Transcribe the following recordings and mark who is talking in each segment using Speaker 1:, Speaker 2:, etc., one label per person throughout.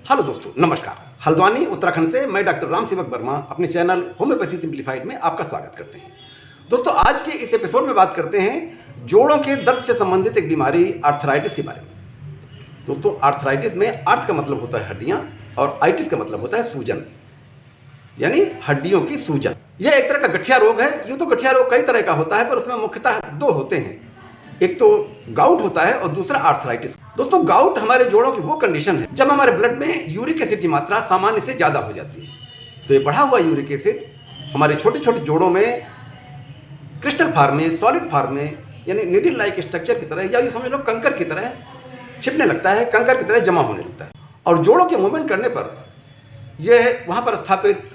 Speaker 1: Hello दोस्तों, नमस्कार। हल्द्वानी उत्तराखंड से मैं डॉक्टर राम सेवक वर्मा अपने चैनल होम्योपैथी सिंप्लीफाइड में आपका स्वागत करते हैं। दोस्तों, आज के इस एपिसोड में बात करते हैं जोड़ों के दर्द से संबंधित एक बीमारी आर्थराइटिस के बारे में। दोस्तों, आर्थराइटिस में आर्थ का मतलब होता है हड्डियां और आइटिस का मतलब होता है सूजन, यानी हड्डियों की सूजन। यह एक तरह का गठिया रोग है। यूँ तो गठिया रोग कई तरह का होता है, पर उसमें मुख्यतः दो होते हैं। एक तो गाउट होता है और दूसरा आर्थराइटिस। दोस्तों, गाउट हमारे जोड़ों की वो कंडीशन है जब हमारे ब्लड में यूरिक एसिड की मात्रा सामान्य से ज़्यादा हो जाती है। तो ये बढ़ा हुआ यूरिक एसिड हमारे छोटे छोटे जोड़ों में क्रिस्टल फॉर्म में, सॉलिड फॉर्म में, यानी नीडल लाइक स्ट्रक्चर की तरह, या ये समझ लो कंकर की तरह छिपने लगता है, कंकर की तरह जमा होने लगता है। और जोड़ों के मूवमेंट करने पर यह वहाँ पर स्थापित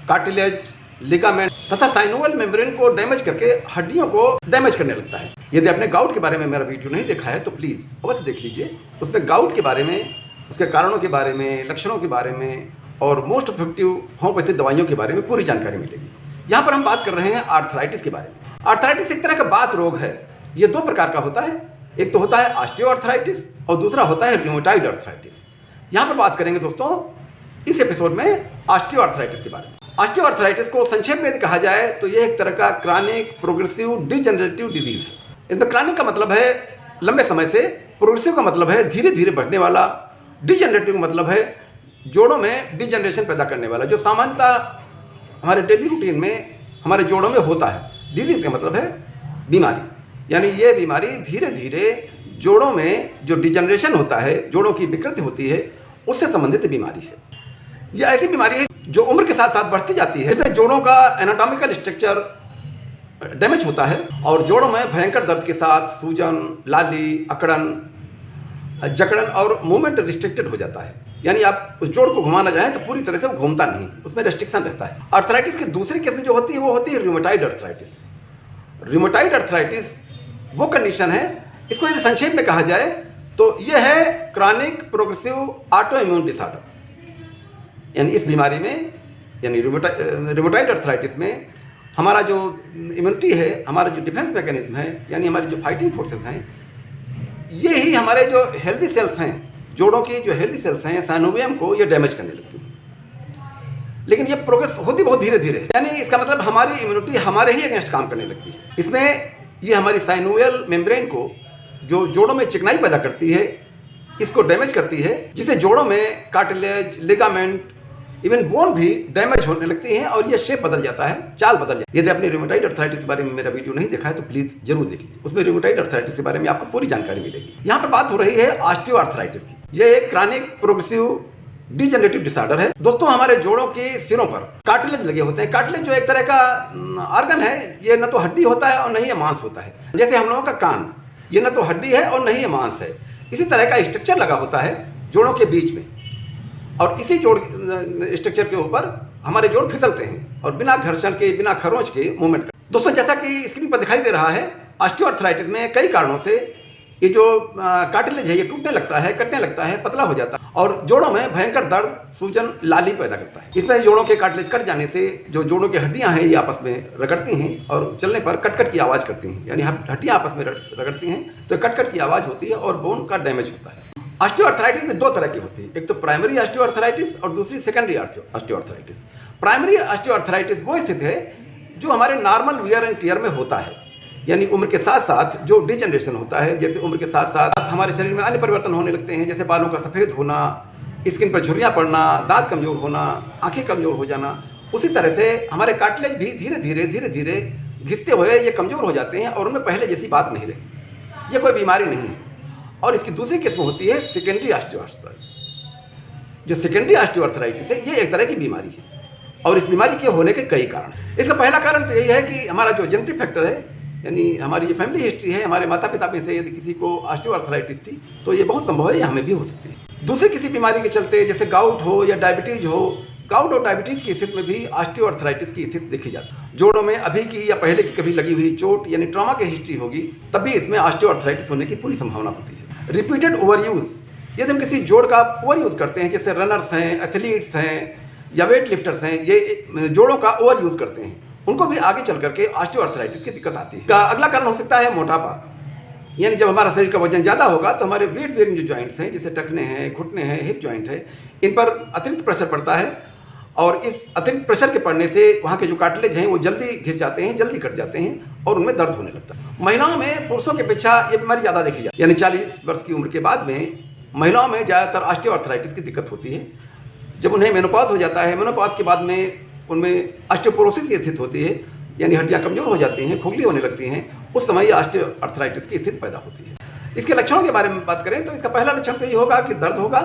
Speaker 1: कार्टिलेज, लिगामेंट तथा साइनोवल मेम्ब्रेन को डैमेज करके हड्डियों को डैमेज करने लगता है। यदि आपने गाउट के बारे में मेरा वीडियो नहीं देखा है तो प्लीज़ अवश्य देख लीजिए। उसमें गाउट के बारे में, उसके कारणों के बारे में, लक्षणों के बारे में और मोस्ट इफेक्टिव होम्योपैथिक दवाइयों के बारे में पूरी जानकारी मिलेगी। यहाँ पर हम बात कर रहे हैं आर्थराइटिस के बारे में। आर्थराइटिस एक तरह का बात रोग है। ये दो प्रकार का होता है। एक तो होता है ऑस्टियोआर्थराइटिस और दूसरा होता है रूमेटॉइड आर्थराइटिस। यहाँ पर बात करेंगे दोस्तों इस एपिसोड में ऑस्टियोआर्थराइटिस के बारे में। ऑस्टियोआर्थराइटिस को संक्षेप में कहा जाए तो यह एक तरह का क्रॉनिक प्रोग्रेसिव डिजेनरेटिव डिजीज है। इनमें क्रॉनिक का मतलब है लंबे समय से, प्रोग्रेसिव का मतलब है धीरे धीरे बढ़ने वाला, डिजेनरेटिव का मतलब है जोड़ों में डिजेनरेशन पैदा करने वाला, जो सामान्यतः हमारे डेली रूटीन में हमारे जोड़ों में होता है। डिजीज का मतलब है बीमारी, यानी ये बीमारी धीरे धीरे जोड़ों में जो डिजेनरेशन होता है, जोड़ों की विकृति होती है, उससे संबंधित बीमारी है। यह ऐसी बीमारी है जो उम्र के साथ साथ बढ़ती जाती है। इसमें जोड़ों का एनाटॉमिकल स्ट्रक्चर डैमेज होता है और जोड़ों में भयंकर दर्द के साथ सूजन, लाली, अकड़न, जकड़न और मूवमेंट रिस्ट्रिक्टेड हो जाता है। यानी आप उस जोड़ को घुमाना चाहें तो पूरी तरह से वो घूमता नहीं, उसमें रेस्ट्रिक्शन रहता है। आर्थराइटिस की दूसरी किस्म जो होती है वो होती है रूमेटॉइड आर्थराइटिस। रूमेटॉइड आर्थराइटिस वो कंडीशन है, इसको यदि संक्षेप में कहा जाए तो यह है chronic progressive auto immune disorder. यानी इस बीमारी में, यानी रूमेटॉइड आर्थराइटिस में हमारा जो इम्यूनिटी है, हमारा जो डिफेंस मैकेनिज्म है, यानी हमारी जो फाइटिंग फोर्सेस हैं, ये ही हमारे जो हेल्दी सेल्स हैं, जोड़ों की जो हेल्दी सेल्स हैं, साइनोवियम को ये डैमेज करने लगती है। लेकिन ये प्रोग्रेस होती बहुत धीरे धीरे, यानी इसका मतलब हमारी इम्यूनिटी हमारे ही अगेंस्ट काम करने लगती है। इसमें ये हमारी साइनोवियल मेम्ब्रेन को, जो जोड़ों में चिकनाई पैदा करती है, इसको डैमेज करती है, जिससे जोड़ों में कार्टिलेज, लिगामेंट, इवन बोन भी डैमेज होने लगती हैं और ये शेप बदल जाता है, चाल बदल जाती है। यदि आपने रूमेटॉइड आर्थराइटिस के बारे में मेरा वीडियो नहीं देखा है तो प्लीज़ जरूर देख लीजिए। उसमें रूमेटॉइड आर्थराइटिस के बारे में आपको पूरी जानकारी मिलेगी। यहाँ पर बात हो रही है ऑस्टियोआर्थराइटिस की। ये एक क्रॉनिक प्रोग्रेसिव डिजेनरेटिव डिसऑर्डर है। दोस्तों, हमारे जोड़ों के सिरों पर कार्टिलेज लगे होते हैं। कार्टिलेज जो एक तरह का ऑर्गन है, ये न तो हड्डी होता है और न ही ये मांस होता है। जैसे हम लोगों का कान, ये न तो हड्डी है और न ही ये मांस है। इसी तरह का स्ट्रक्चर लगा होता है जोड़ों के बीच में, और इसी जोड़ स्ट्रक्चर के ऊपर हमारे जोड़ फिसलते हैं और बिना घर्षण के, बिना खरोंच के मूवमेंट करते हैं। दोस्तों, जैसा कि स्क्रीन पर दिखाई दे रहा है, ऑस्टियोआर्थराइटिस में कई कारणों से ये जो कार्टिलेज है ये टूटने लगता है, कटने लगता है, पतला हो जाता है और जोड़ों में भयंकर दर्द, सूजन, लाली पैदा करता है। इसमें जोड़ों के कार्टिलेज कट जाने से जो जोड़ों की हड्डियां हैं ये आपस में रगड़ती हैं और चलने पर कट की आवाज़ करती हैं। यानी हड्डियां आपस में रगड़ती हैं तो कट की आवाज़ होती है और बोन का डैमेज होता है। ऑस्टियोआर्थराइटिस में दो तरह की होती है, एक तो प्राइमरी ऑस्टियोआर्थराइटिस और दूसरी सेकेंडरी ऑस्टियोआर्थराइटिस। प्राइमरी ऑस्टियोआर्थराइटिस वो स्थिति है जो हमारे नॉर्मल वियर एंड टियर में होता है, यानी उम्र के साथ साथ जो डिजेनरेशन होता है। जैसे उम्र के साथ साथ हमारे शरीर में अन्य परिवर्तन होने लगते हैं, जैसे बालों का सफ़ेद होना, स्किन पर झुर्रियाँ पड़ना, दांत कमज़ोर होना, आँखें कमज़ोर हो जाना। उसी तरह से हमारे कार्टिलेज भी धीरे धीरे घिसते हुए ये कमज़ोर हो जाते हैं और उनमें पहले जैसी बात नहीं रहती। ये कोई बीमारी नहीं है। और इसकी दूसरी किस्म होती है सेकेंडरी ऑस्टियोआर्थराइटिस। जो सेकेंडरी ऑस्टियोआर्थराइटिस है ये एक तरह की बीमारी है और इस बीमारी के होने के कई कारण हैं। इसका पहला कारण तो यही है कि हमारा जो जेनेटिक फैक्टर है, यानी हमारी ये फैमिली हिस्ट्री है, हमारे माता पिता में से यदि किसी को ऑस्टियोआर्थराइटिस थी तो ये बहुत संभव है, ये हमें भी हो सकती है। दूसरी किसी बीमारी के चलते, जैसे गाउट हो या डायबिटीज हो, गाउट और डायबिटीज की स्थिति में भी ऑस्टियोआर्थराइटिस की स्थिति देखी जाती है। जोड़ों में अभी की या पहले की कभी लगी हुई चोट यानी ट्रॉमा की हिस्ट्री होगी, तब भी इसमें ऑस्टियोआर्थराइटिस होने की पूरी संभावना होती है। रिपीटेड ओवर यूज़, यदि हम किसी जोड़ का ओवर यूज़ करते हैं, जैसे रनर्स हैं, एथलीट्स हैं या वेट लिफ्टर्स हैं, ये जोड़ों का ओवर यूज़ करते हैं, उनको भी आगे चल करके ऑस्टियोआर्थराइटिस की दिक्कत आती है। अगला कारण हो सकता है मोटापा। यानी जब हमारा शरीर का वजन ज़्यादा होगा तो हमारे वेट बेयरिंग जो जॉइंट्स हैं, जैसे टखने हैं, घुटने हैं, हिप जॉइंट है, इन पर अतिरिक्त प्रेशर पड़ता है और इस अतिरिक्त प्रेशर के पड़ने से वहाँ के जो कार्टिलेज हैं वो जल्दी घिस जाते हैं, जल्दी कट जाते हैं और उनमें दर्द होने लगता है। महिलाओं में पुरुषों की अपेक्षा ये बीमारी ज़्यादा देखी जाती है, यानी 40 वर्ष की उम्र के बाद में महिलाओं में ज़्यादातर ऑस्टियोआर्थराइटिस की दिक्कत होती है। जब उन्हें मेनोपॉज हो जाता है, मेनोपॉज के बाद में उनमें ऑस्टियोपोरोसिस की स्थिति होती है, यानी हड्डियाँ कमज़ोर हो जाती हैं, खोखली होने लगती हैं, उस समय ऑस्टियोआर्थराइटिस की स्थिति पैदा होती है। इसके लक्षणों के बारे में बात करें तो इसका पहला लक्षण तो ये होगा कि दर्द होगा,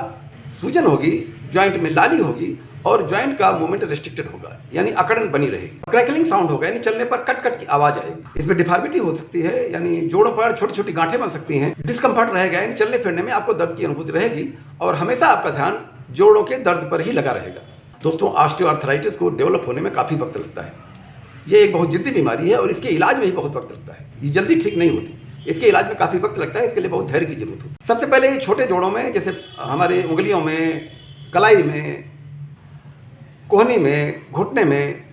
Speaker 1: सूजन होगी, जॉइंट में लाली होगी और जॉइंट का मूवमेंट रेस्ट्रिक्टेड होगा, यानी अकड़न बनी रहेगी। क्रैकलिंग साउंड होगा, यानी चलने पर कट कट की आवाज़ आएगी। इसमें डिफॉर्मिटी हो सकती है, यानी जोड़ों पर छोटी छोटी गांठें बन सकती हैं। डिस्कम्फर्ट रहेगा, यानी चलने फिरने में आपको दर्द की अनुभूति रहेगी और हमेशा आपका ध्यान जोड़ों के दर्द पर ही लगा रहेगा। दोस्तों, ऑस्टियोआर्थराइटिस को डेवलप होने में काफ़ी वक्त लगता है। ये एक बहुत जिद्दी बीमारी है और इसके इलाज में भी बहुत वक्त लगता है। ये जल्दी ठीक नहीं होती, इसके इलाज में काफ़ी वक्त लगता है। इसके लिए बहुत धैर्य की जरूरत होती है। सबसे पहले छोटे जोड़ों में, जैसे हमारे उंगलियों में, कलाई में, कोहनी में, घुटने में,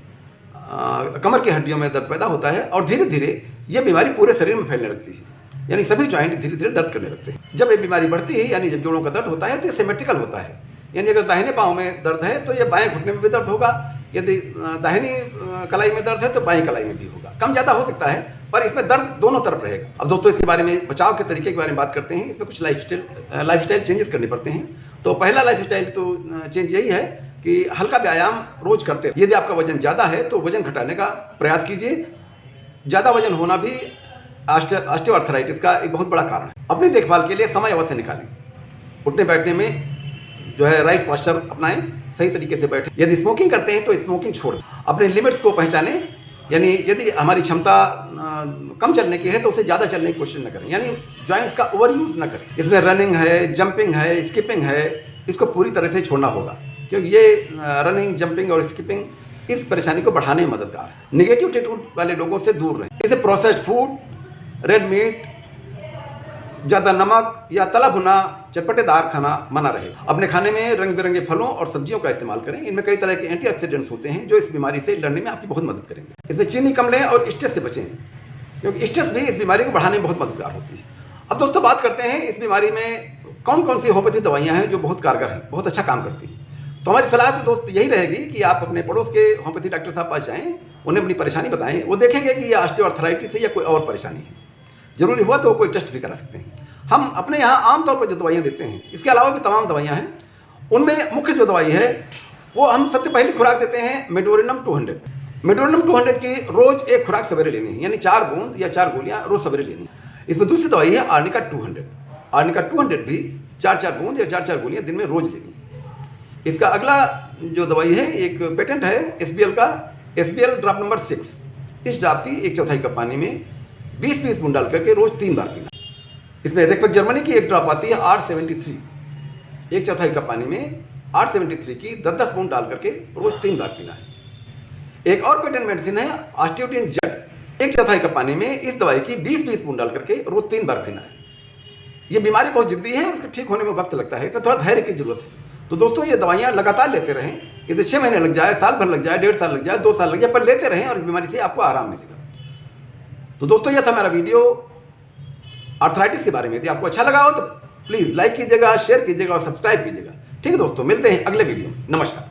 Speaker 1: कमर की हड्डियों में दर्द पैदा होता है और धीरे धीरे ये बीमारी पूरे शरीर में फैलने लगती है, यानी सभी जॉइंट धीरे धीरे दर्द करने लगते हैं। जब ये बीमारी बढ़ती है, यानी जब जोड़ों का दर्द होता है तो ये सिमेट्रिकल होता है, यानी अगर दाहिने पाँव में दर्द है तो ये बाएं घुटने में भी दर्द होगा, यदि दाहिनी कलाई में दर्द है तो बाएं कलाई में भी होगा। कम ज़्यादा हो सकता है पर इसमें दर्द दोनों तरफ रहेगा। अब दोस्तों, इसके बारे में बचाव के तरीके के बारे में बात करते हैं। इसमें कुछ लाइफस्टाइल चेंजेस करने पड़ते हैं। तो पहला लाइफस्टाइल तो चेंज यही है कि हल्का व्यायाम रोज करते हैं। यदि आपका वजन ज़्यादा है तो वजन घटाने का प्रयास कीजिए। ज़्यादा वजन होना भी ऑस्टियोआर्थराइटिस का एक बहुत बड़ा कारण है। अपनी देखभाल के लिए समय अवश्य निकालें। उठने बैठने में जो है राइट पोस्चर अपनाएं, सही तरीके से बैठें। यदि स्मोकिंग करते हैं तो स्मोकिंग छोड़ दें। अपने लिमिट्स को पहचानें, यानी यदि हमारी क्षमता कम चलने की है तो उसे ज़्यादा चलने की कोशिश न करें, यानी जॉइंट्स का ओवर यूज़ न करें। इसमें रनिंग है, जंपिंग है, स्किपिंग है, इसको पूरी तरह से छोड़ना होगा, क्योंकि ये रनिंग, जंपिंग और स्किपिंग इस परेशानी को बढ़ाने में मददगार है। नेगेटिव एटीट्यूड वाले लोगों से दूर रहें। जैसे प्रोसेस्ड फूड, रेड मीट, ज़्यादा नमक या तला भुना चटपटेदार खाना मना रहे। अपने खाने में रंग बिरंगे फलों और सब्जियों का इस्तेमाल करें। इनमें कई तरह के एंटीऑक्सीडेंट्स होते हैं जो इस बीमारी से लड़ने में आपकी बहुत मदद करेंगे। इसमें चीनी कम लें और स्ट्रेस से बचें, क्योंकि स्ट्रेस भी इस बीमारी को बढ़ाने में बहुत मददगार होती है। अब दोस्तों, बात करते हैं इस बीमारी में कौन कौन सी होम्योपैथी दवाइयाँ हैं जो बहुत कारगर हैं, बहुत अच्छा काम करती हैं। तो हमारी सलाह तो दोस्त यही रहेगी कि आप अपने पड़ोस के होम्योपैथी डॉक्टर साहब पास जाएँ, उन्हें अपनी परेशानी बताएं। वो देखेंगे कि यह ऑस्टियोआर्थराइटिस है या कोई और परेशानी है। जरूरी हुआ तो कोई टेस्ट भी करा सकते हैं। हम अपने यहाँ आमतौर पर जो दवाइयाँ देते हैं, इसके अलावा भी तमाम दवाइयाँ हैं। उनमें मुख्य जो दवाई है वो हम सबसे पहली खुराक देते हैं मेडोरिनम 200। मेडोरिनम 200 की रोज़ एक खुराक सवेरे लेनी है, यानी 4 बूंद या 4 गोलियाँ रोज़ सवेरे लेनी है। इसमें दूसरी दवाई है आर्निका 200। आर्निका 200 भी 4-4 बूंद या 4-4 गोलियाँ दिन में रोज़ लेनी है। इसका अगला जो दवाई है, एक पेटेंट है SBL का, SBL ड्रॉप नंबर 6। इस ड्रॉप की 1/4 कप पानी में 20-20 बूंद डाल करके रोज़ 3 बार पीना। इसमें रेक्वेक जर्मनी की एक ड्रॉप आती है R73, 1/4 कप पानी में R73 की 10-10 बूंद डाल करके रोज़ 3 बार पीना है। एक और पेटेंट मेडिसिन है ऑस्टियोटिन जेट, 1/4 कप पानी में इस दवाई की 20-20 बूंद डाल करके रोज़ 3 बार पीना है। ये बीमारी बहुत जिद्दी है, उसके ठीक होने में वक्त लगता है, इसमें थोड़ा धैर्य की जरूरत है। तो दोस्तों, ये दवाइयाँ लगातार लेते रहें। यदि 6 महीने लग जाए, साल भर लग जाए, 1.5 साल लग जाए, 2 साल लग जाए, पर लेते रहें और इस बीमारी से आपको आराम मिलेगा। तो दोस्तों, यह था मेरा वीडियो आर्थराइटिस के बारे में। यदि आपको अच्छा लगा हो तो प्लीज़ लाइक कीजिएगा, शेयर कीजिएगा और सब्सक्राइब कीजिएगा। ठीक है दोस्तों, मिलते हैं अगले वीडियो में। नमस्कार।